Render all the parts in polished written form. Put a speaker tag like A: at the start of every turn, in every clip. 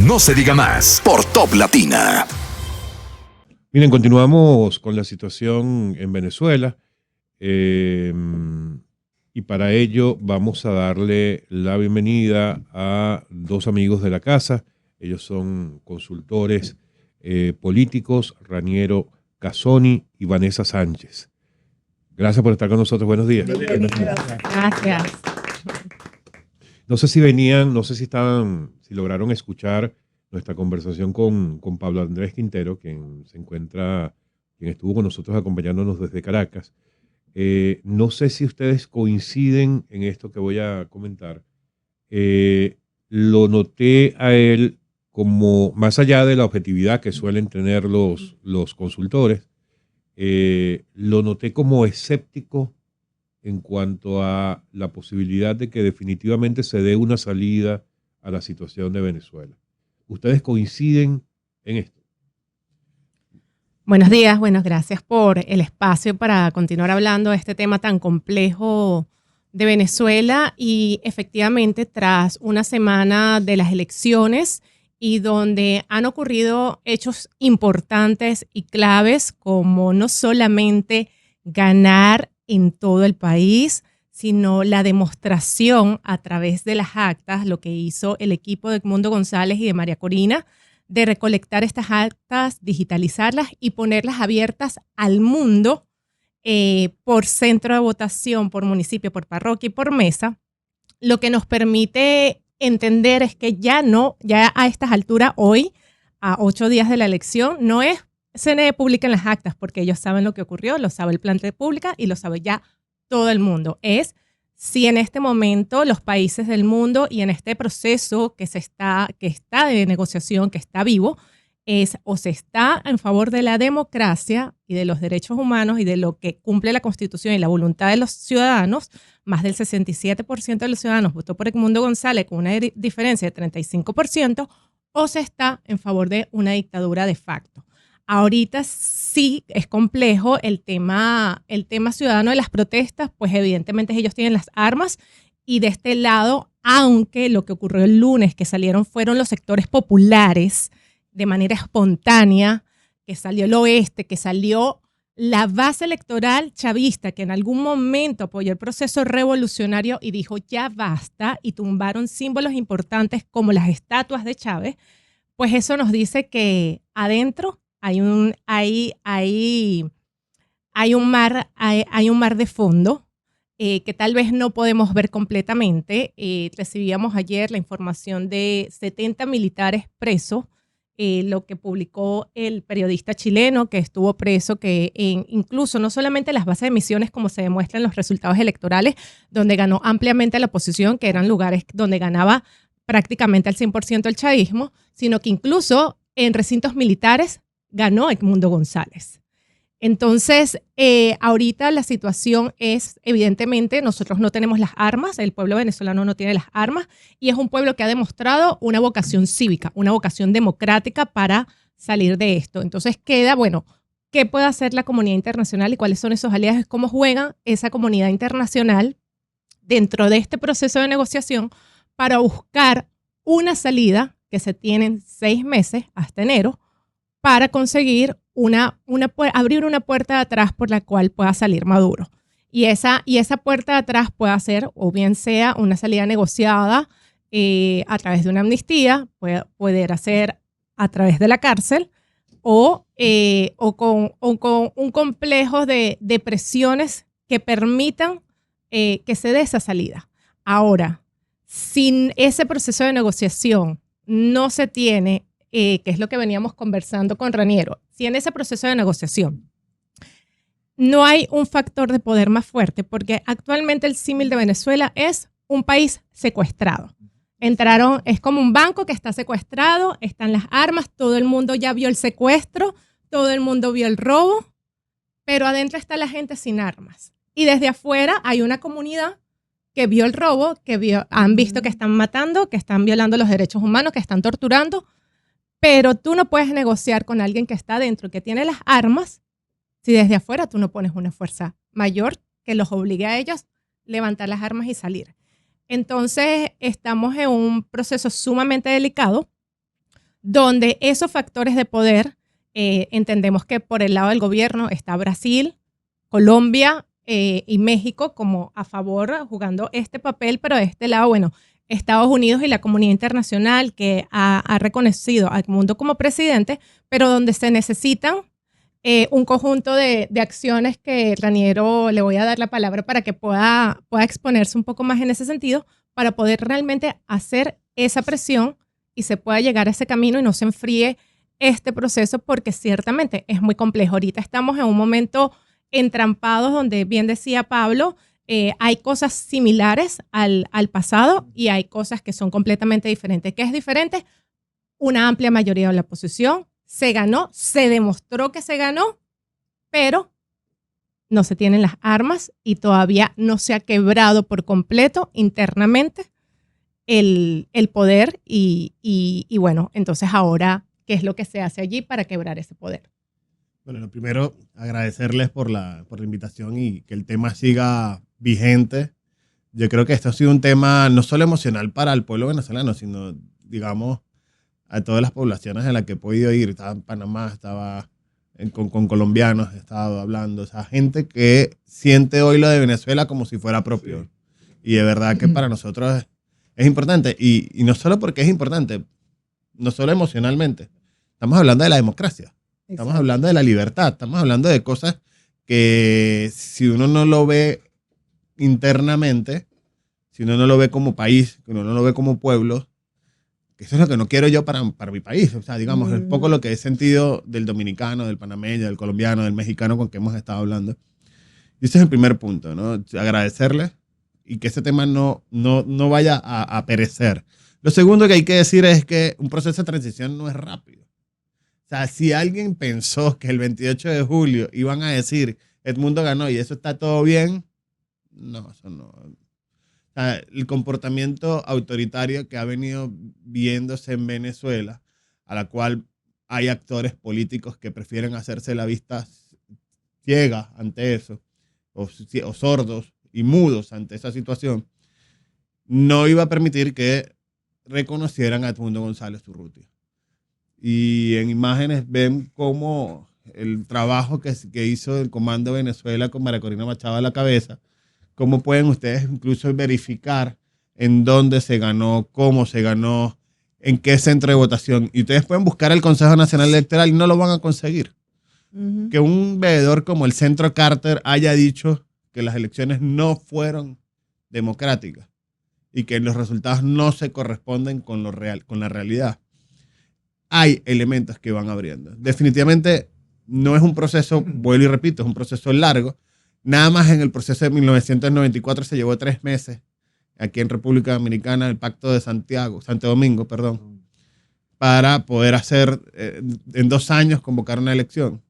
A: No se diga más por Top Latina.
B: Miren, continuamos con la situación en Venezuela y para ello vamos a darle la bienvenida a dos amigos de la casa. Ellos son consultores políticos, Raniero Casoni y Vanessa Sánchez. Gracias por estar con nosotros. Buenos días.
C: Gracias.
B: No sé si venían, no sé si lograron escuchar nuestra conversación con Pablo Andrés Quintero, quien estuvo con nosotros acompañándonos desde Caracas. No sé si ustedes coinciden en esto que voy a comentar. Lo noté a él como, más allá de la objetividad que suelen tener los consultores, lo noté como escéptico en cuanto a la posibilidad de que definitivamente se dé una salida a la situación de Venezuela. ¿Ustedes coinciden en esto?
C: Buenos días, gracias por el espacio para continuar hablando de este tema tan complejo de Venezuela y efectivamente tras una semana de las elecciones y donde han ocurrido hechos importantes y claves como no solamente ganar en todo el país, sino la demostración a través de las actas, lo que hizo el equipo de Edmundo González y de María Corina, de recolectar estas actas, digitalizarlas y ponerlas abiertas al mundo por centro de votación, por municipio, por parroquia y por mesa, lo que nos permite entender es que ya a estas alturas, hoy, a 8 días de la elección, no es CNE publiquen las actas porque ellos saben lo que ocurrió, lo sabe el plan de pública y lo sabe ya todo el mundo. Es si en este momento los países del mundo y en este proceso que está de negociación, que está vivo, es o se está en favor de la democracia y de los derechos humanos y de lo que cumple la Constitución y la voluntad de los ciudadanos. Más del 67% de los ciudadanos votó por Edmundo González con una diferencia de 35%, o se está en favor de una dictadura de facto. Ahorita sí es complejo el tema ciudadano de las protestas, pues evidentemente ellos tienen las armas y de este lado, aunque lo que ocurrió el lunes que fueron los sectores populares de manera espontánea, que salió el oeste, que salió la base electoral chavista, que en algún momento apoyó el proceso revolucionario y dijo ya basta y tumbaron símbolos importantes como las estatuas de Chávez, pues eso nos dice que adentro hay un mar de fondo que tal vez no podemos ver completamente. Recibíamos ayer la información de 70 militares presos, lo que publicó el periodista chileno que estuvo preso, que incluso no solamente las bases de misiones, como se demuestra en los resultados electorales, donde ganó ampliamente la oposición, que eran lugares donde ganaba prácticamente al 100% el chavismo, sino que incluso en recintos militares ganó Edmundo González. Entonces, ahorita la situación es, evidentemente, nosotros no tenemos las armas, el pueblo venezolano no tiene las armas, y es un pueblo que ha demostrado una vocación cívica, una vocación democrática para salir de esto. Entonces queda, ¿qué puede hacer la comunidad internacional y cuáles son esos aliados? ¿Cómo juega esa comunidad internacional dentro de este proceso de negociación para buscar una salida que se tienen 6 meses hasta enero para conseguir abrir una puerta de atrás por la cual pueda salir Maduro? Y esa puerta de atrás puede ser, o bien sea una salida negociada a través de una amnistía, puede hacer a través de la cárcel, o con un complejo de presiones que permitan que se dé esa salida. Ahora, sin ese proceso de negociación no se tiene, que es lo que veníamos conversando con Raniero, si en ese proceso de negociación no hay un factor de poder más fuerte, porque actualmente el símil de Venezuela es un país secuestrado. Es como un banco que está secuestrado, están las armas, todo el mundo ya vio el secuestro, todo el mundo vio el robo, pero adentro está la gente sin armas. Y desde afuera hay una comunidad que vio el robo, han visto que están matando, que están violando los derechos humanos, que están torturando, pero tú no puedes negociar con alguien que está adentro, que tiene las armas, si desde afuera tú no pones una fuerza mayor que los obligue a ellos a levantar las armas y salir. Entonces estamos en un proceso sumamente delicado donde esos factores de poder, entendemos que por el lado del gobierno está Brasil, Colombia y México como a favor, jugando este papel, pero de este lado, bueno, Estados Unidos y la comunidad internacional que ha reconocido al mundo como presidente, pero donde se necesitan un conjunto de acciones que Raniero le voy a dar la palabra para que pueda exponerse un poco más en ese sentido, para poder realmente hacer esa presión y se pueda llegar a ese camino y no se enfríe este proceso, porque ciertamente es muy complejo. Ahorita estamos en un momento entrampados donde, bien decía Pablo, hay cosas similares al pasado y hay cosas que son completamente diferentes. ¿Qué es diferente? Una amplia mayoría de la oposición se ganó, se demostró que se ganó, pero no se tienen las armas y todavía no se ha quebrado por completo internamente el poder y bueno, entonces ahora, ¿qué es lo que se hace allí para quebrar ese poder?
D: Bueno, lo primero, agradecerles por la invitación y que el tema siga vigente. Yo creo que esto ha sido un tema no solo emocional para el pueblo venezolano, sino, digamos, a todas las poblaciones en las que he podido ir. Estaba en Panamá, estaba con colombianos, he estado hablando. O sea, gente que siente hoy lo de Venezuela como si fuera propio. Sí. Y de verdad que para nosotros es importante. Y no solo porque es importante, no solo emocionalmente. Estamos hablando de la democracia. Estamos Exacto. Hablando de la libertad. Estamos hablando de cosas que si uno no lo ve internamente, si uno no lo ve como país, si uno no lo ve como pueblo, que eso es lo que no quiero yo para mi país. O sea, digamos, es poco lo que he sentido del dominicano, del panameño, del colombiano, del mexicano con que hemos estado hablando. Y ese es el primer punto, ¿no? Agradecerles y que ese tema no vaya a perecer. Lo segundo que hay que decir es que un proceso de transición no es rápido. O sea, si alguien pensó que el 28 de julio iban a decir Edmundo ganó y eso está todo bien, no, eso no. O sea, el comportamiento autoritario que ha venido viéndose en Venezuela, a la cual hay actores políticos que prefieren hacerse la vista ciega ante eso, o sordos y mudos ante esa situación, no iba a permitir que reconocieran a Edmundo González Urrutia. Y en imágenes ven cómo el trabajo que hizo el Comando Venezuela con María Corina Machado a la cabeza, cómo pueden ustedes incluso verificar en dónde se ganó, cómo se ganó, en qué centro de votación. Y ustedes pueden buscar el Consejo Nacional Electoral y no lo van a conseguir. Que un veedor como el Centro Carter haya dicho que las elecciones no fueron democráticas y que los resultados no se corresponden con lo real, con la realidad. Hay elementos que van abriendo. Definitivamente no es un proceso, vuelvo y repito, es un proceso largo. Nada más en el proceso de 1994 se llevó 3 meses aquí en República Dominicana, el Pacto de Santo Domingo, para poder hacer, en 2 años, convocar una elección.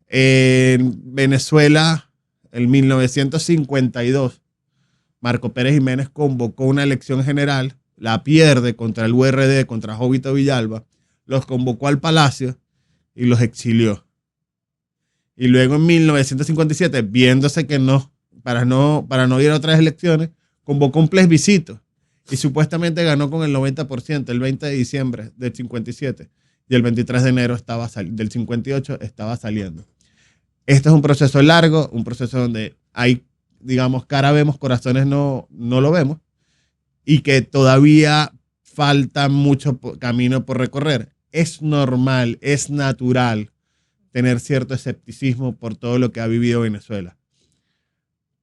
D: En Venezuela, en 1952, Marco Pérez Jiménez convocó una elección general, la pierde contra el URD, contra Jovito Villalba, los convocó al Palacio y los exilió. Y luego en 1957, viéndose que para no ir a otras elecciones, convocó un plebiscito y supuestamente ganó con el 90% el 20 de diciembre del 57 y el 23 de enero del 58 estaba saliendo. Este es un proceso largo, un proceso donde hay, digamos, cara vemos, corazones no lo vemos y que todavía falta mucho camino por recorrer. Es normal, es natural tener cierto escepticismo por todo lo que ha vivido Venezuela.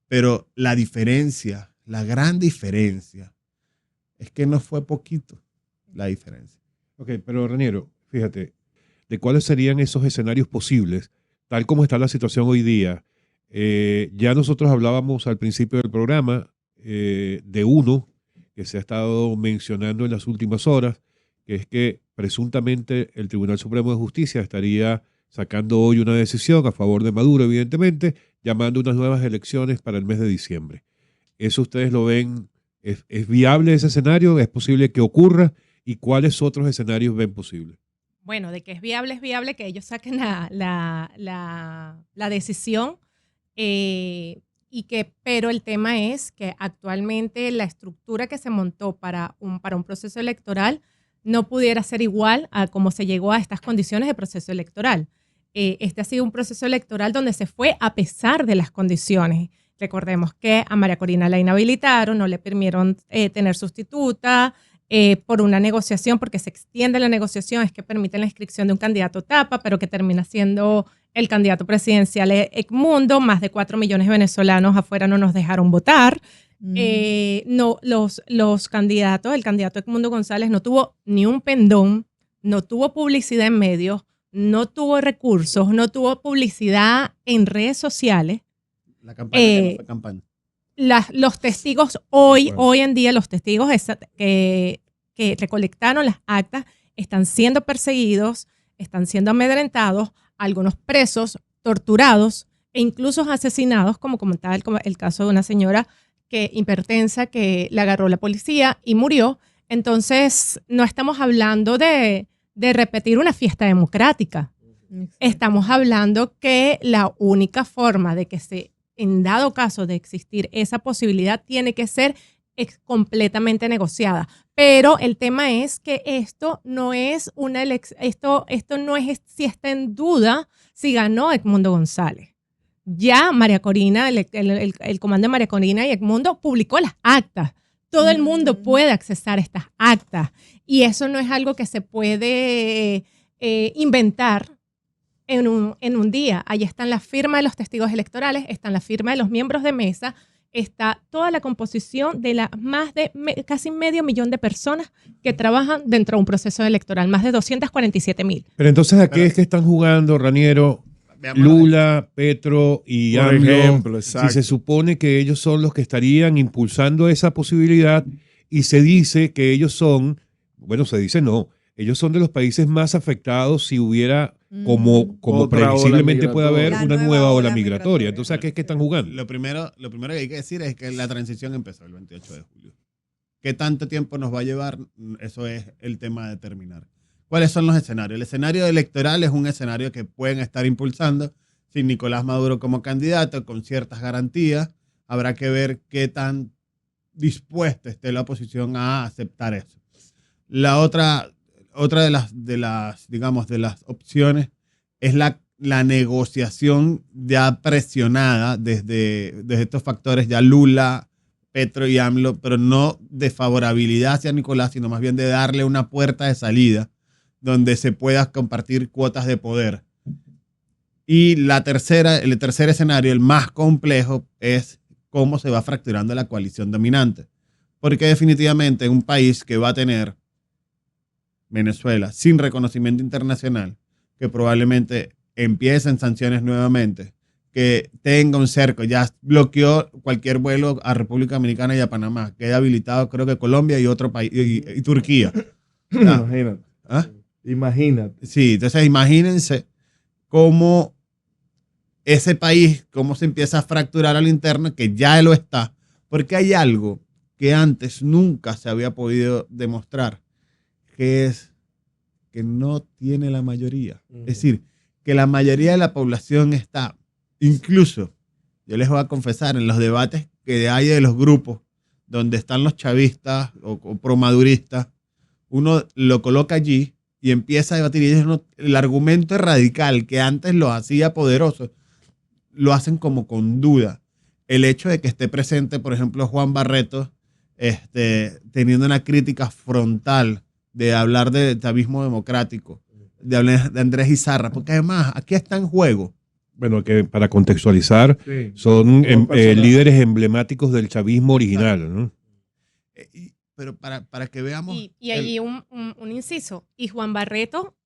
D: Pero la diferencia, la gran diferencia, es que no fue poquito la diferencia.
B: Ok, pero Raniero, fíjate, ¿de cuáles serían esos escenarios posibles, tal como está la situación hoy día? Ya nosotros hablábamos al principio del programa de uno que se ha estado mencionando en las últimas horas, que es que presuntamente el Tribunal Supremo de Justicia estaría sacando hoy una decisión a favor de Maduro, evidentemente, llamando unas nuevas elecciones para el mes de diciembre. ¿Eso ustedes lo ven? ¿Es viable ese escenario? ¿Es posible que ocurra? ¿Y cuáles otros escenarios ven posibles?
C: Bueno, de que es viable que ellos saquen la decisión, pero el tema es que actualmente la estructura que se montó para un proceso electoral no pudiera ser igual a cómo se llegó a estas condiciones de proceso electoral. Este ha sido un proceso electoral donde se fue a pesar de las condiciones. Recordemos que a María Corina la inhabilitaron, no le permitieron tener sustituta por una negociación, porque se extiende la negociación, es que permiten la inscripción de un candidato tapa, pero que termina siendo el candidato presidencial Edmundo. Más de 4 millones de venezolanos afuera no nos dejaron votar. No, los candidatos, el candidato Edmundo González no tuvo ni un pendón, no tuvo publicidad en medios, no tuvo recursos, no tuvo publicidad en redes sociales.
D: La campaña que no fue campaña.
C: Los testigos hoy en día, los testigos que recolectaron las actas están siendo perseguidos, están siendo amedrentados, algunos presos, torturados e incluso asesinados, como comentaba el caso de una señora hipertensa que la agarró la policía y murió. Entonces, no estamos hablando de repetir una fiesta democrática. Estamos hablando que la única forma de que en dado caso de existir esa posibilidad, tiene que ser completamente negociada. Pero el tema es que esto no es una elección, esto no es si está en duda si ganó Edmundo González. Ya María Corina, el comando de María Corina y Edmundo publicó las actas. Todo el mundo puede accesar a estas actas. Y eso no es algo que se puede inventar en un día. Ahí están las firmas de los testigos electorales, están las firmas de los miembros de mesa, está toda la composición de las más de casi 500.000 de personas que trabajan dentro de un proceso electoral, más de 247.000.
B: Pero entonces, ¿a qué es que están jugando, Raniero? Lula, Petro y
E: por
B: AMLO,
E: ejemplo, exacto.
B: si se supone que ellos son los que estarían impulsando esa posibilidad y se dice que ellos son, bueno, se dice no, ellos son de los países más afectados si hubiera, como
E: Otra
B: previsiblemente
E: ola
B: puede haber,
E: migratoria.
B: una nueva ola migratoria. Entonces, ¿a qué es que están jugando?
D: Lo primero que hay que decir es que la transición empezó el 28 de julio. ¿Qué tanto tiempo nos va a llevar? Eso es el tema a determinar. ¿Cuáles son los escenarios? El escenario electoral es un escenario que pueden estar impulsando sin Nicolás Maduro como candidato, con ciertas garantías. Habrá que ver qué tan dispuesta esté la oposición a aceptar eso. La otra de las opciones es la negociación ya presionada desde estos factores, ya Lula, Petro y AMLO, pero no de favorabilidad hacia Nicolás, sino más bien de darle una puerta de salida donde se pueda compartir cuotas de poder. Y el tercer escenario, el más complejo, es cómo se va fracturando la coalición dominante. Porque definitivamente un país que va a tener Venezuela sin reconocimiento internacional, que probablemente empiecen sanciones nuevamente, que tenga un cerco, ya bloqueó cualquier vuelo a República Dominicana y a Panamá, queda habilitado creo que Colombia y otro país, y Turquía.
E: Imagínate.
D: ¿Ah?
E: Imagínate.
D: Sí, entonces imagínense cómo ese país, cómo se empieza a fracturar al interno, que ya lo está, porque hay algo que antes nunca se había podido demostrar, que es que no tiene la mayoría. Es decir, que la mayoría de la población está, incluso, yo les voy a confesar, en los debates que hay de los grupos donde están los chavistas o promaduristas, uno lo coloca allí y empieza a debatir. Y ellos el argumento radical que antes lo hacía poderoso, lo hacen como con duda. El hecho de que esté presente, por ejemplo, Juan Barreto, teniendo una crítica frontal de hablar de chavismo democrático, de hablar de Andrés Izarra, porque además aquí está en juego.
B: Bueno, que para contextualizar,
E: Sí.
B: son
E: personaje.
B: líderes emblemáticos del chavismo original, ¿no?
D: Pero para que veamos...
C: Y ahí un inciso. Y Juan Barreto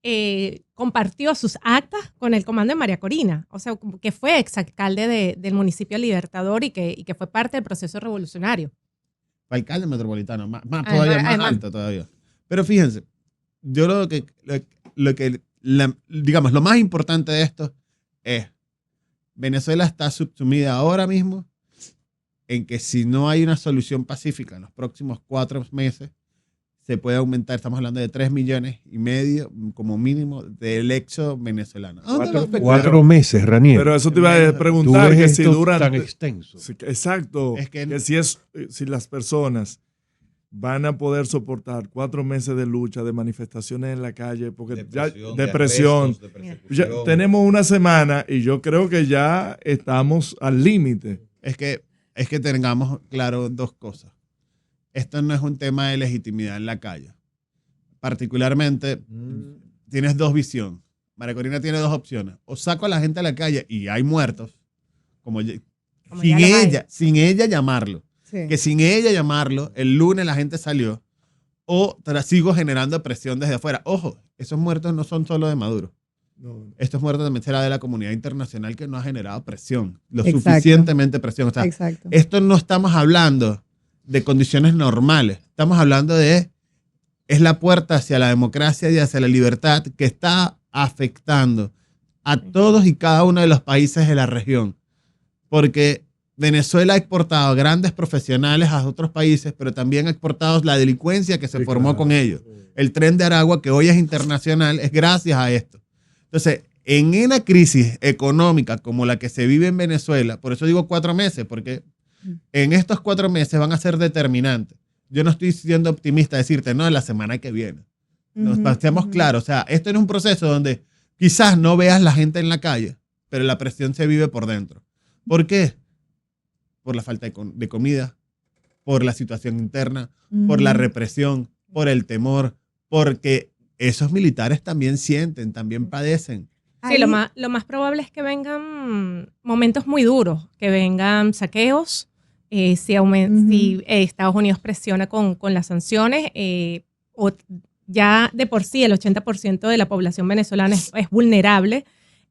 C: compartió sus actas con el comando de María Corina, o sea, que fue exalcalde del municipio Libertador y que fue parte del proceso revolucionario.
D: Fue alcalde metropolitano, más
C: Además,
D: todavía, más
C: además.
D: alto todavía. Pero fíjense, yo digamos, lo más importante de esto es, Venezuela está subsumida ahora mismo en que si no hay una solución pacífica en los próximos 4 meses, se puede aumentar, estamos hablando de 3,5 millones como mínimo del éxodo venezolano. ¿A dónde va a afectar?
B: 4 meses, Raniero.
E: Pero eso te iba a
B: ¿Tú
E: preguntar,
B: ves
E: que si
B: esto
E: duran...
B: tan extenso?
E: Sí, exacto.
D: Es que-
E: que si las personas van a poder soportar 4 meses de lucha, de manifestaciones en la calle, porque
F: Depresión,
E: ya
F: de
E: depresión.
F: arrestos, de persecución.
E: Ya tenemos una semana y yo creo que ya estamos al límite.
D: Es que tengamos claro dos cosas. Esto no es un tema de legitimidad en la calle. Particularmente, tienes dos visiones. María Corina tiene dos opciones. O saco a la gente a la calle y hay muertos,
C: Como
D: sin
C: ya los hay.
D: sin ella llamarlo.
G: Sí.
D: Que sin ella llamarlo, el lunes la gente salió. O sigo generando presión desde afuera. Ojo, esos muertos no son solo de Maduro.
E: No.
D: Estos muertos también será de la comunidad internacional que no ha generado presión. Lo
G: Exacto.
D: suficientemente presión. O sea,
G: Exacto.
D: esto no estamos hablando de condiciones normales. Estamos hablando de, es la puerta hacia la democracia y hacia la libertad que está afectando a todos y cada uno de los países de la región. Porque Venezuela ha exportado grandes profesionales a otros países, pero también ha exportado la delincuencia que se
E: Sí,
D: formó
E: claro.
D: con ellos. El tren de Aragua, que hoy es internacional, es gracias a esto. Entonces, en una crisis económica como la que se vive en Venezuela, por eso digo 4 meses, porque en estos 4 meses van a ser determinantes. Yo no estoy siendo optimista decirte, no, la semana que viene. Nos pasemos claros. O sea, esto es un proceso donde quizás no veas la gente en la calle, pero la presión se vive por dentro. ¿Por qué? Por la falta de comida, por la situación interna, por la represión, por el temor, porque esos militares también sienten, también padecen.
C: Sí, lo más probable es que vengan momentos muy duros, que vengan saqueos, si Estados Unidos presiona con las sanciones, o ya de por sí el 80% de la población venezolana es vulnerable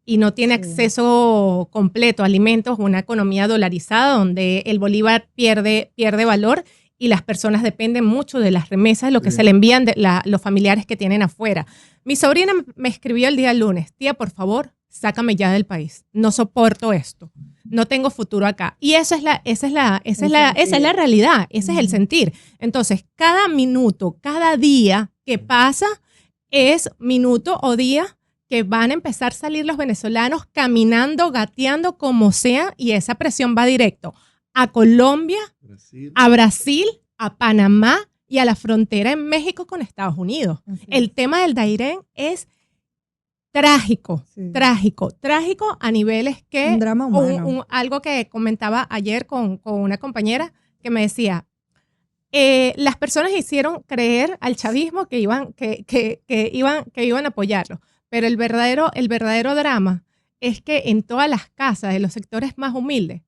C: y no tiene acceso completo a alimentos, una economía dolarizada donde el bolívar pierde valor y las personas dependen mucho de las remesas, de lo que se le envían de los familiares que tienen afuera. Mi sobrina me escribió el día lunes, tía, por favor, sácame ya del país. No soporto esto. No tengo futuro acá. Y esa es la realidad, ese es el sentir. Entonces, cada minuto, cada día que pasa es minuto o día que van a empezar a salir los venezolanos caminando, gateando, como sea, y esa presión va directo a Colombia, a Brasil, a Panamá y a la frontera en México con Estados Unidos. El tema del Dairén es trágico, trágico a niveles que...
G: Un drama humano.
C: Algo que comentaba ayer con una compañera que me decía, las personas hicieron creer al chavismo que iban a apoyarlo, pero el verdadero drama es que en todas las casas de los sectores más humildes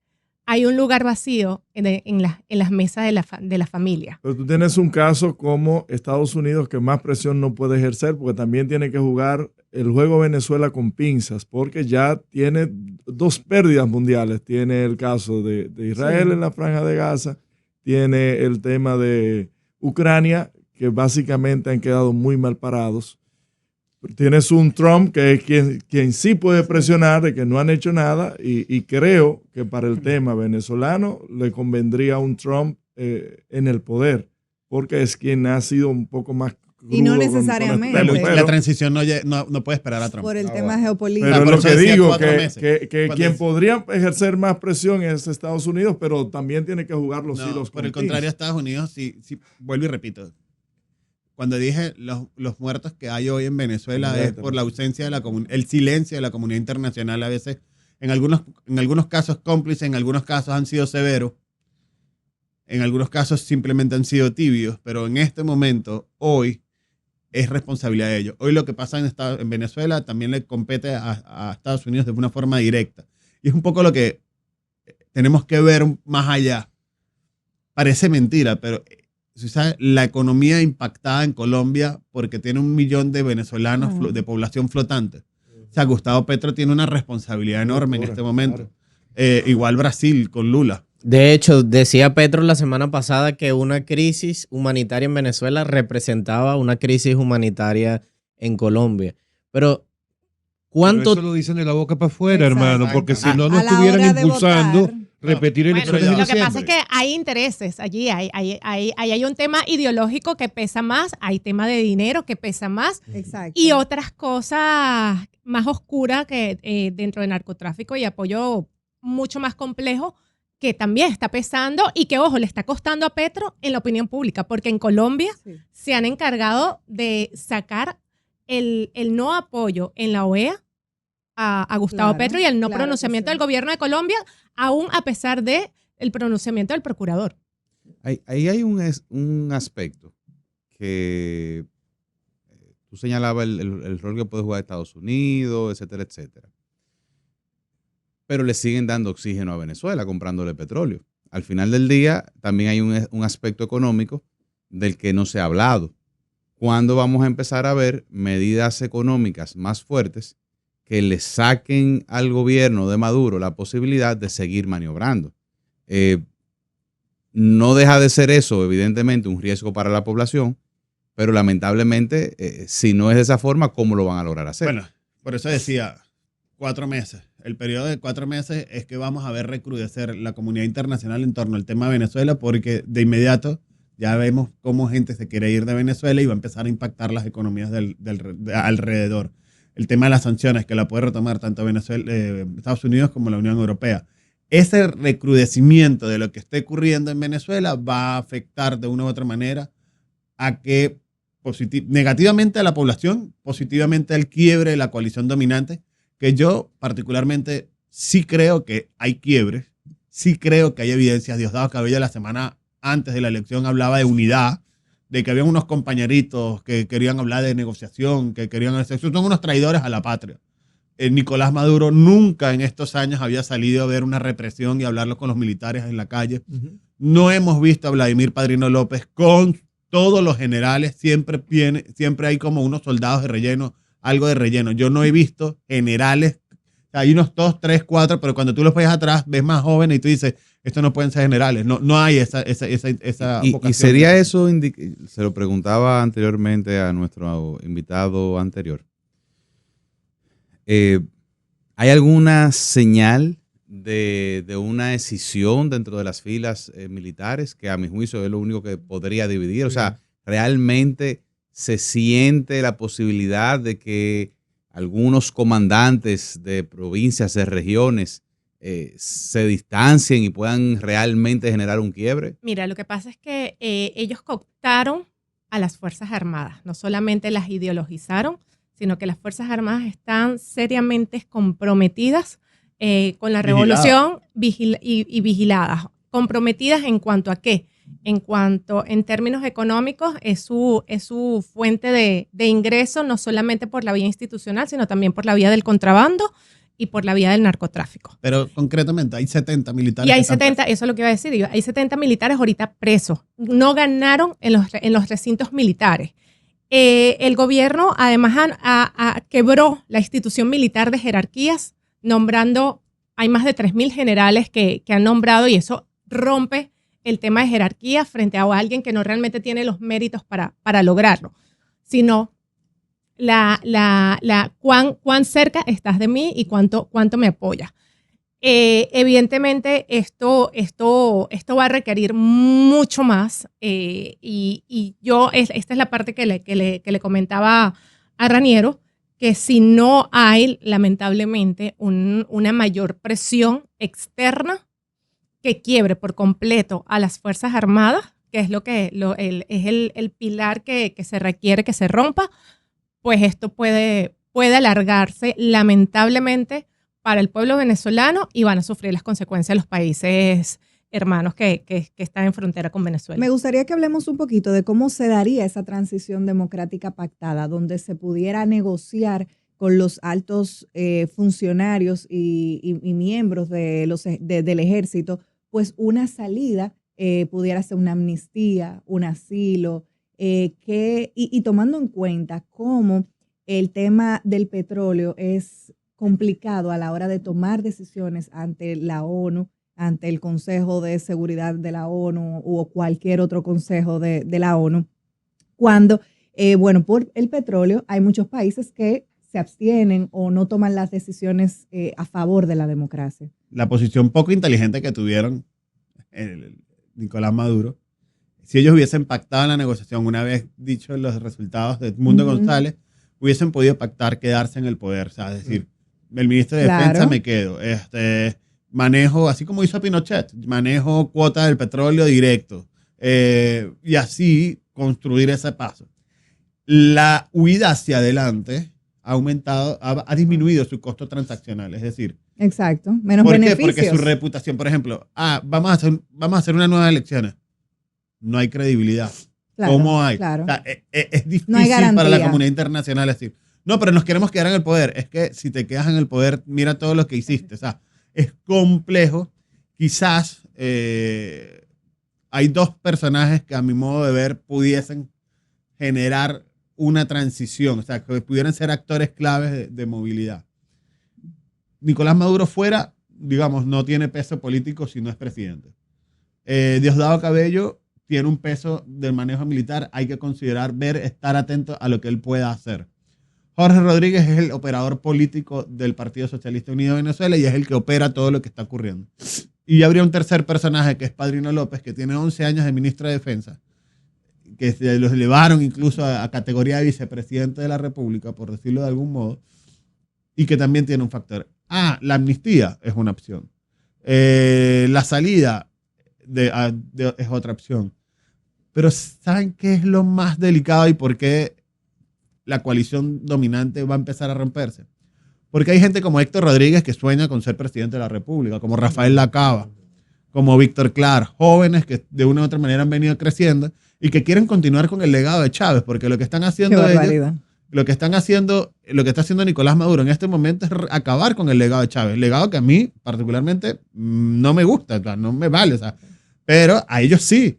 C: hay un lugar vacío en las mesas de la familia.
E: Pero tú tienes un caso como Estados Unidos que más presión no puede ejercer porque también tiene que jugar el juego Venezuela con pinzas porque ya tiene 2 pérdidas mundiales. Tiene el caso de Israel en la Franja de Gaza, tiene el tema de Ucrania, que básicamente han quedado muy mal parados. Tienes un Trump que es quien sí puede presionar de que no han hecho nada y creo que para el tema venezolano le convendría un Trump en el poder porque es quien ha sido un poco más crudo
G: Y no
E: con
G: necesariamente.
E: el tema,
D: La transición no puede esperar a Trump.
G: Por el tema geopolítico.
E: pero
D: por
E: lo
D: eso
E: que
D: decía
E: digo
D: 4 meses.
E: que
D: Cuando
E: quien
D: es-
E: podría ejercer más presión es Estados Unidos, pero también tiene que jugar los
D: No,
E: hilos
D: por
E: con
D: el contrario,
E: pinzas.
D: Estados Unidos, sí, vuelvo y repito. Cuando dije los muertos que hay hoy en Venezuela es por la ausencia de el silencio de la comunidad internacional. A veces, en algunos casos cómplices, en algunos casos han sido severos, en algunos casos simplemente han sido tibios, pero en este momento, hoy, es responsabilidad de ellos. Hoy lo que pasa en Venezuela también le compete a Estados Unidos de una forma directa. Y es un poco lo que tenemos que ver más allá. Parece mentira, pero si sabes, la economía impactada en Colombia porque tiene 1 millón de venezolanos de población flotante. O sea, Gustavo Petro tiene una responsabilidad enorme en este momento. Igual Brasil con Lula.
H: De hecho, decía Petro la semana pasada que una crisis humanitaria en Venezuela representaba una crisis humanitaria en Colombia. Pero, ¿cuánto?
B: Pero eso lo dicen de la boca para afuera,
G: Exacto.
B: hermano, porque si no, no
G: A la
B: estuvieran
G: hora de
B: impulsando
G: votar.
B: repetir
C: Bueno,
B: elecciones en
C: lo que pasa es
B: diciembre.
C: que hay intereses allí, hay un tema ideológico que pesa más, hay tema de dinero que pesa más
G: Exacto.
C: y otras cosas más oscuras que dentro del narcotráfico y apoyo mucho más complejo que también está pesando y que, ojo, le está costando a Petro en la opinión pública, porque en Colombia
G: Sí.
C: se han encargado de sacar el no apoyo en la OEA a Gustavo
G: Claro,
C: Petro y el no
G: claro que
C: pronunciamiento
G: sí.
C: del gobierno de Colombia, aún a pesar de el pronunciamiento del procurador.
F: Ahí hay un aspecto que tú señalabas el rol que puede jugar Estados Unidos, etcétera, etcétera. Pero le siguen dando oxígeno a Venezuela comprándole petróleo. Al final del día también hay un aspecto económico del que no se ha hablado. ¿Cuándo vamos a empezar a ver medidas económicas más fuertes que le saquen al gobierno de Maduro la posibilidad de seguir maniobrando? No deja de ser eso, evidentemente, un riesgo para la población, pero lamentablemente, si no es de esa forma, ¿cómo lo van a lograr hacer?
D: Bueno, por eso decía 4 meses. El periodo de 4 meses es que vamos a ver recrudecer la comunidad internacional en torno al tema de Venezuela, porque de inmediato ya vemos cómo gente se quiere ir de Venezuela y va a empezar a impactar las economías de alrededor. El tema de las sanciones, que la puede retomar tanto Venezuela, Estados Unidos como la Unión Europea. Ese recrudecimiento de lo que esté ocurriendo en Venezuela va a afectar de una u otra manera a que negativamente a la población, positivamente al quiebre de la coalición dominante, que yo particularmente sí creo que hay quiebres, sí creo que hay evidencias. Diosdado Cabello la semana antes de la elección hablaba de unidad, de que había unos compañeritos que querían hablar de negociación, que querían hacer, son unos traidores a la patria. Nicolás Maduro nunca en estos años había salido a ver una represión y hablarlo con los militares en la calle. No hemos visto a Vladimir Padrino López con todos los generales, siempre hay como unos soldados de relleno, algo de relleno. Yo no he visto generales, hay unos 2, 3, 4, pero cuando tú los ves atrás, ves más jóvenes y tú dices, estos no pueden ser generales, no hay esa vocación.
F: Y sería eso, se lo preguntaba anteriormente a nuestro invitado anterior. ¿Hay alguna señal de una escisión dentro de las filas militares que a mi juicio es lo único que podría dividir? O sea, ¿realmente se siente la posibilidad de que algunos comandantes de provincias, de regiones, se distancien y puedan realmente generar un quiebre?
C: Mira, lo que pasa es que ellos cooptaron a las Fuerzas Armadas, no solamente las ideologizaron, sino que las Fuerzas Armadas están seriamente comprometidas con la revolución y vigiladas. ¿Comprometidas en cuanto a qué? En términos económicos, es su fuente de ingreso, no solamente por la vía institucional, sino también por la vía del contrabando y por la vía del narcotráfico.
D: Pero concretamente hay 70 militares.
C: Y hay
D: que están
C: 70, eso es lo que iba a decir, hay 70 militares ahorita presos. No ganaron en los recintos militares. El gobierno además quebró la institución militar de jerarquías, nombrando, hay más de 3.000 generales que han nombrado, y eso rompe el tema de jerarquía frente a alguien que no realmente tiene los méritos para lograrlo, sino cuán cerca estás de mí y cuánto me apoyas. Evidentemente esto va a requerir mucho más y yo, esta es la parte que le comentaba a Raniero, que si no hay lamentablemente una mayor presión externa que quiebre por completo a las Fuerzas Armadas, que es el pilar que se requiere que se rompa, pues esto puede alargarse lamentablemente para el pueblo venezolano y van a sufrir las consecuencias los países hermanos que están en frontera con Venezuela.
G: Me gustaría que hablemos un poquito de cómo se daría esa transición democrática pactada, donde se pudiera negociar con los altos funcionarios y miembros del ejército, pues una salida, pudiera ser una amnistía, un asilo, y tomando en cuenta cómo el tema del petróleo es complicado a la hora de tomar decisiones ante la ONU, ante el Consejo de Seguridad de la ONU o cualquier otro consejo de la ONU, cuando, por el petróleo hay muchos países que se abstienen o no toman las decisiones a favor de la democracia.
D: La posición poco inteligente que tuvieron Nicolás Maduro, si ellos hubiesen pactado en la negociación, una vez dicho los resultados de Edmundo González, hubiesen podido pactar quedarse en el poder, o sea, es decir, el ministro de Defensa me quedo, manejo, así como hizo Pinochet, manejo cuota del petróleo directo, y así construir ese paso. La huida hacia adelante ha aumentado, ha disminuido su costo transaccional, es decir,
G: Exacto, menos
D: ¿por qué?
G: beneficios.
D: Porque su reputación, por ejemplo, vamos a hacer unas nuevas elecciones, no hay credibilidad.
G: Claro,
D: ¿Cómo hay?
G: claro.
D: O sea, es difícil
G: No hay
D: para la
G: garantía.
D: comunidad internacional decir, no, pero nos queremos quedar en el poder. Es que si te quedas en el poder, mira todo lo que hiciste. O sea, es complejo. Quizás hay dos personajes que a mi modo de ver pudiesen generar una transición, o sea, que pudieran ser actores claves de movilidad. Nicolás Maduro fuera, digamos, no tiene peso político si no es presidente. Diosdado Cabello tiene un peso del manejo militar, hay que considerar, estar atento a lo que él pueda hacer. Jorge Rodríguez es el operador político del Partido Socialista Unido de Venezuela y es el que opera todo lo que está ocurriendo. Y habría un tercer personaje que es Padrino López, que tiene 11 años de ministro de Defensa, que se los elevaron incluso a categoría de vicepresidente de la República, por decirlo de algún modo, y que también tiene un factor. La amnistía es una opción. La salida es otra opción. Pero ¿saben qué es lo más delicado y por qué la coalición dominante va a empezar a romperse? Porque hay gente como Héctor Rodríguez que sueña con ser presidente de la República, como Rafael Lacaba, como Víctor Clark, jóvenes que de una u otra manera han venido creciendo y que quieren continuar con el legado de Chávez, porque lo que están haciendo
G: Qué
D: ellos,
G: barbaridad.
D: lo que está haciendo Nicolás Maduro en este momento es acabar con el legado de Chávez, legado que a mí particularmente no me gusta, o sea, no me vale, o sea, pero a ellos sí.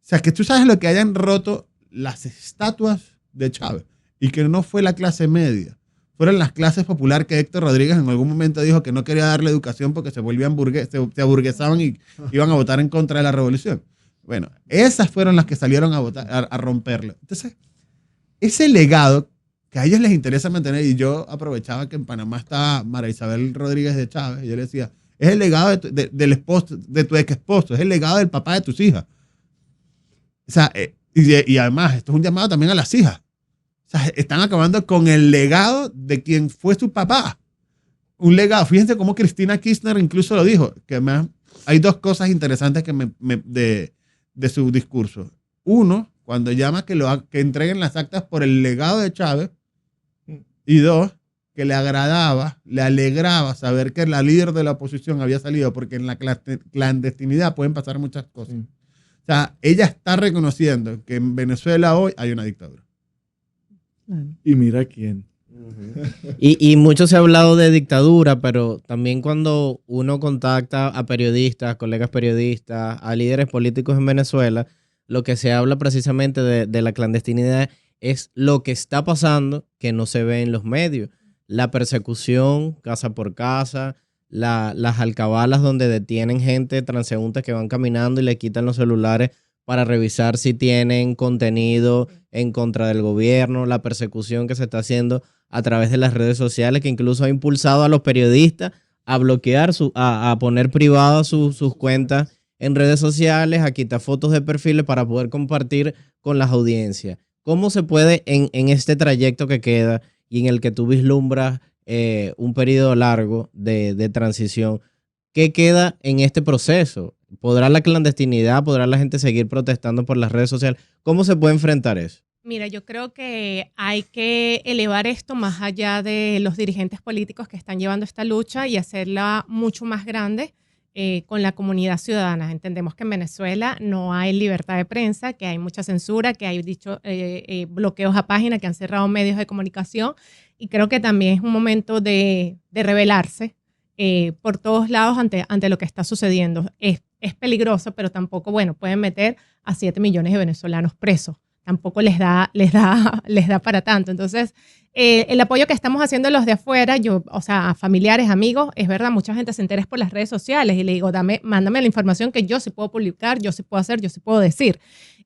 D: O sea, que tú sabes lo que hayan roto las estatuas de Chávez y que no fue la clase media, fueron las clases populares que Héctor Rodríguez en algún momento dijo que no quería darle educación porque se volvían se aburguesaban y iban a votar en contra de la revolución. Bueno, esas fueron las que salieron a votar, a romperlo. Entonces, ese legado que a ellos les interesa mantener, y yo aprovechaba que en Panamá está María Isabel Rodríguez de Chávez, y yo le decía, es el legado del esposo, de tu ex esposo, es el legado del papá de tus hijas. O sea, y además, esto es un llamado también a las hijas. O sea, están acabando con el legado de quien fue su papá. Un legado. Fíjense cómo Cristina Kirchner incluso lo dijo, que hay dos cosas interesantes que de su discurso. Uno, cuando llama que entreguen las actas por el legado de Chávez. Y dos, que le agradaba, le alegraba saber que la líder de la oposición había salido, porque en la clandestinidad pueden pasar muchas cosas. O sea, ella está reconociendo que en Venezuela hoy hay una dictadura.
E: Y mira quién.
H: Y mucho se ha hablado de dictadura, pero también cuando uno contacta a periodistas, colegas periodistas, a líderes políticos en Venezuela, lo que se habla precisamente de la clandestinidad es lo que está pasando que no se ve en los medios. La persecución casa por casa, las alcabalas donde detienen gente, transeúntes que van caminando y le quitan los celulares para revisar si tienen contenido en contra del gobierno, la persecución que se está haciendo a través de las redes sociales, que incluso ha impulsado a los periodistas a bloquear, a poner privadas sus cuentas en redes sociales, a quitar fotos de perfiles para poder compartir con las audiencias. ¿Cómo se puede en este trayecto que queda y en el que tú vislumbras un periodo largo de transición, qué queda en este proceso? ¿Podrá la clandestinidad, podrá la gente seguir protestando por las redes sociales? ¿Cómo se puede enfrentar eso?
C: Mira, yo creo que hay que elevar esto más allá de los dirigentes políticos que están llevando esta lucha y hacerla mucho más grande con la comunidad ciudadana. Entendemos que en Venezuela no hay libertad de prensa, que hay mucha censura, que hay bloqueos a páginas, que han cerrado medios de comunicación, y creo que también es un momento de rebelarse por todos lados ante lo que está sucediendo. Es peligroso, pero tampoco, pueden meter a 7 millones de venezolanos presos. Tampoco les da para tanto. Entonces, el apoyo que estamos haciendo los de afuera, familiares, amigos, es verdad, mucha gente se entera por las redes sociales y le digo, mándame la información que yo sí puedo publicar, yo sí puedo hacer, yo sí puedo decir.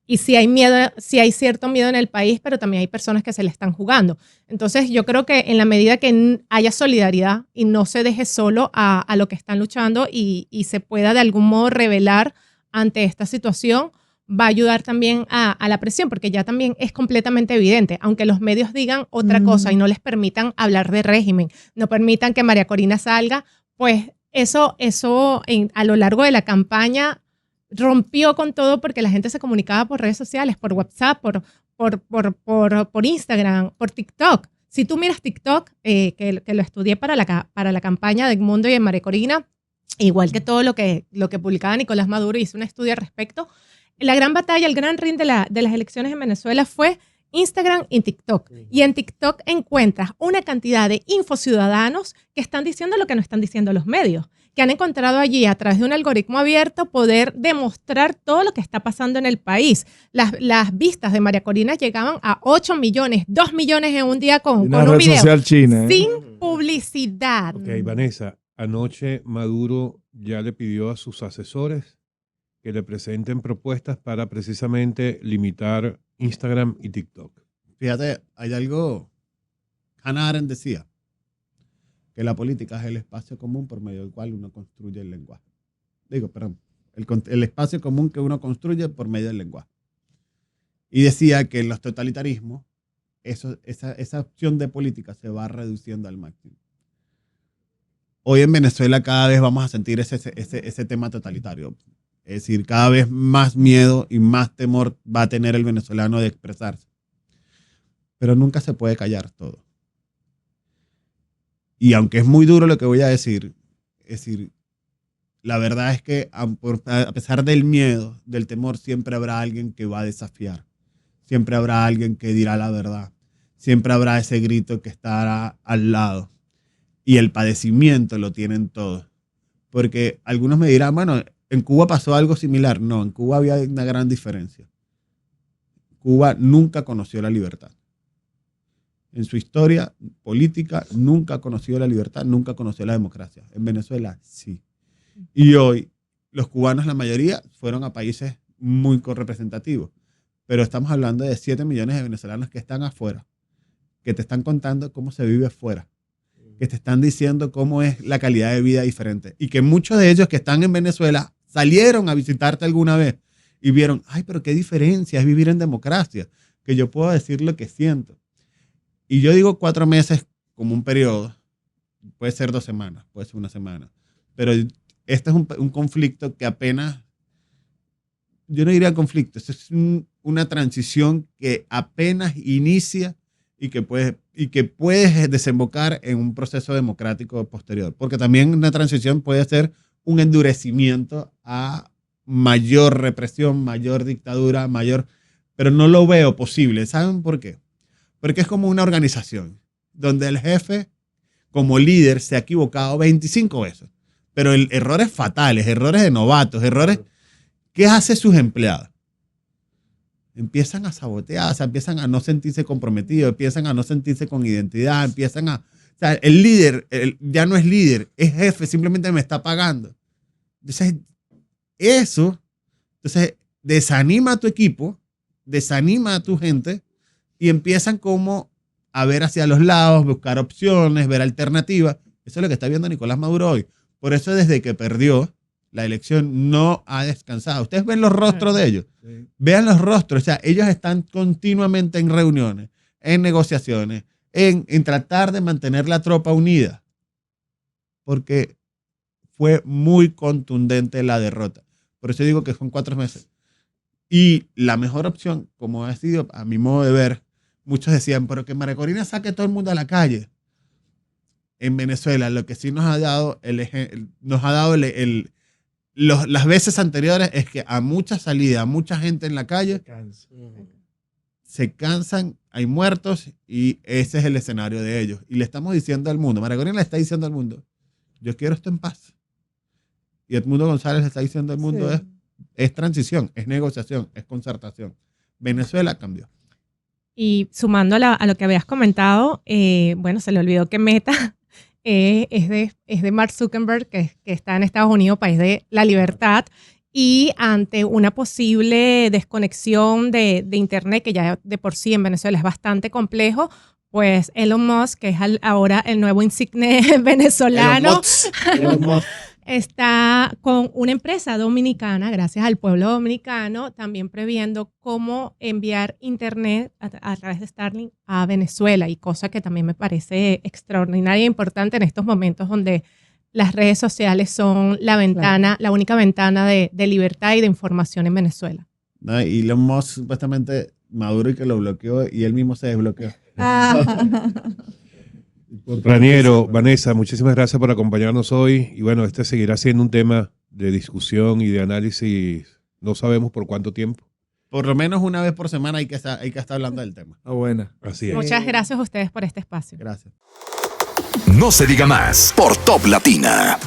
C: Y si hay miedo, si hay cierto miedo en el país, pero también hay personas que se le están jugando. Entonces, yo creo que en la medida que haya solidaridad y no se deje solo a lo que están luchando y se pueda de algún modo rebelar ante esta situación, va a ayudar también a la presión, porque ya también es completamente evidente, aunque los medios digan otra cosa y no les permitan hablar de régimen, no permitan que María Corina salga, pues eso a lo largo de la campaña rompió con todo porque la gente se comunicaba por redes sociales, por WhatsApp, por Instagram, por TikTok. Si tú miras TikTok, que lo estudié para la campaña de Edmundo y de María Corina, igual que todo lo que publicaba Nicolás Maduro, hice un estudio al respecto. La gran batalla, el gran ring de las elecciones en Venezuela fue Instagram y TikTok. Y en TikTok encuentras una cantidad de infociudadanos que están diciendo lo que no están diciendo los medios, que han encontrado allí a través de un algoritmo abierto poder demostrar todo lo que está pasando en el país. Las vistas de María Corina llegaban a 8 millones, 2 millones en un día con
E: Una
C: un
E: red
C: video.
E: social china, ¿eh?
C: Sin publicidad.
B: Ok, Vanessa, anoche Maduro ya le pidió a sus asesores que le presenten propuestas para precisamente limitar Instagram y TikTok.
D: Fíjate, hay algo, Hannah Arendt decía, que la política es el espacio común por medio del cual uno construye el lenguaje. El espacio común que uno construye por medio del lenguaje. Y decía que en los totalitarismos, esa opción de política se va reduciendo al máximo. Hoy en Venezuela cada vez vamos a sentir ese tema totalitario. Es decir, cada vez más miedo y más temor va a tener el venezolano de expresarse. Pero nunca se puede callar todo. Y aunque es muy duro lo que voy a decir, es decir, la verdad es que a pesar del miedo, del temor, siempre habrá alguien que va a desafiar. Siempre habrá alguien que dirá la verdad. Siempre habrá ese grito que estará al lado. Y el padecimiento lo tienen todos. Porque algunos me dirán, bueno, en Cuba pasó algo similar. No, en Cuba había una gran diferencia. Cuba nunca conoció la libertad. En su historia política nunca conoció la libertad, nunca conoció la democracia. En Venezuela sí. Y hoy los cubanos, la mayoría, fueron a países muy representativos. Pero estamos hablando de 7 millones de venezolanos que están afuera, que te están contando cómo se vive afuera, que te están diciendo cómo es la calidad de vida diferente. Y que muchos de ellos que están en Venezuela salieron a visitarte alguna vez y vieron, ay, pero qué diferencia es vivir en democracia, que yo puedo decir lo que siento. Y yo digo 4 meses como un periodo, puede ser 2 semanas, puede ser 1 semana, pero este es un conflicto que apenas, yo no diría conflicto, esto es una transición que apenas inicia y que puede desembocar en un proceso democrático posterior, porque también una transición puede ser un endurecimiento a mayor represión, mayor dictadura, pero no lo veo posible. ¿Saben por qué? Porque es como una organización donde el jefe, como líder, se ha equivocado 25 veces. Pero errores fatales, errores de novatos, errores. ¿Qué hace sus empleados? Empiezan a sabotear, o sea, empiezan a no sentirse comprometidos, empiezan a no sentirse con identidad, o sea, el líder ya no es líder, es jefe, simplemente me está pagando. Entonces, eso desanima a tu equipo, desanima a tu gente, y empiezan como a ver hacia los lados, buscar opciones, ver alternativas. Eso es lo que está viendo Nicolás Maduro hoy. Por eso desde que perdió la elección no ha descansado. Ustedes ven los rostros de ellos.
E: Sí.
D: Vean los rostros. O sea, ellos están continuamente en reuniones, en negociaciones, en tratar de mantener la tropa unida. Porque fue muy contundente la derrota. Por eso digo que son 4 meses. Y la mejor opción, como ha sido a mi modo de ver, muchos decían, pero que María Corina saque todo el mundo a la calle. En Venezuela, lo que sí nos ha dado las veces anteriores es que a mucha salida, a mucha gente en la calle, se cansan, hay muertos y ese es el escenario de ellos. Y le estamos diciendo al mundo, María Corina le está diciendo al mundo, yo quiero esto en paz. Y Edmundo González le está diciendo al mundo,
G: Sí.
D: es transición, es negociación, es concertación. Venezuela cambió.
C: Y sumando a lo que habías comentado, bueno, se le olvidó que Meta es de Mark Zuckerberg, que está en Estados Unidos, país de la libertad, y ante una posible desconexión de Internet, que ya de por sí en Venezuela es bastante complejo, pues Elon Musk, que es ahora el nuevo insigne venezolano, está con una empresa dominicana, gracias al pueblo dominicano, también previendo cómo enviar internet a través de Starlink a Venezuela, y cosa que también me parece extraordinaria e importante en estos momentos donde las redes sociales son la ventana, la única ventana de libertad y de información en Venezuela.
D: No, y Elon Musk supuestamente Maduro y que lo bloqueó y él mismo se desbloqueó.
B: Raniero, Vanessa, muchísimas gracias por acompañarnos hoy. Y bueno, este seguirá siendo un tema de discusión y de análisis. No sabemos por cuánto tiempo.
D: Por lo menos una vez por semana hay que estar hablando del tema.
E: Ah, buena.
B: Así es.
C: Muchas gracias a ustedes por este espacio.
D: Gracias.
A: No se diga más por Top Latina.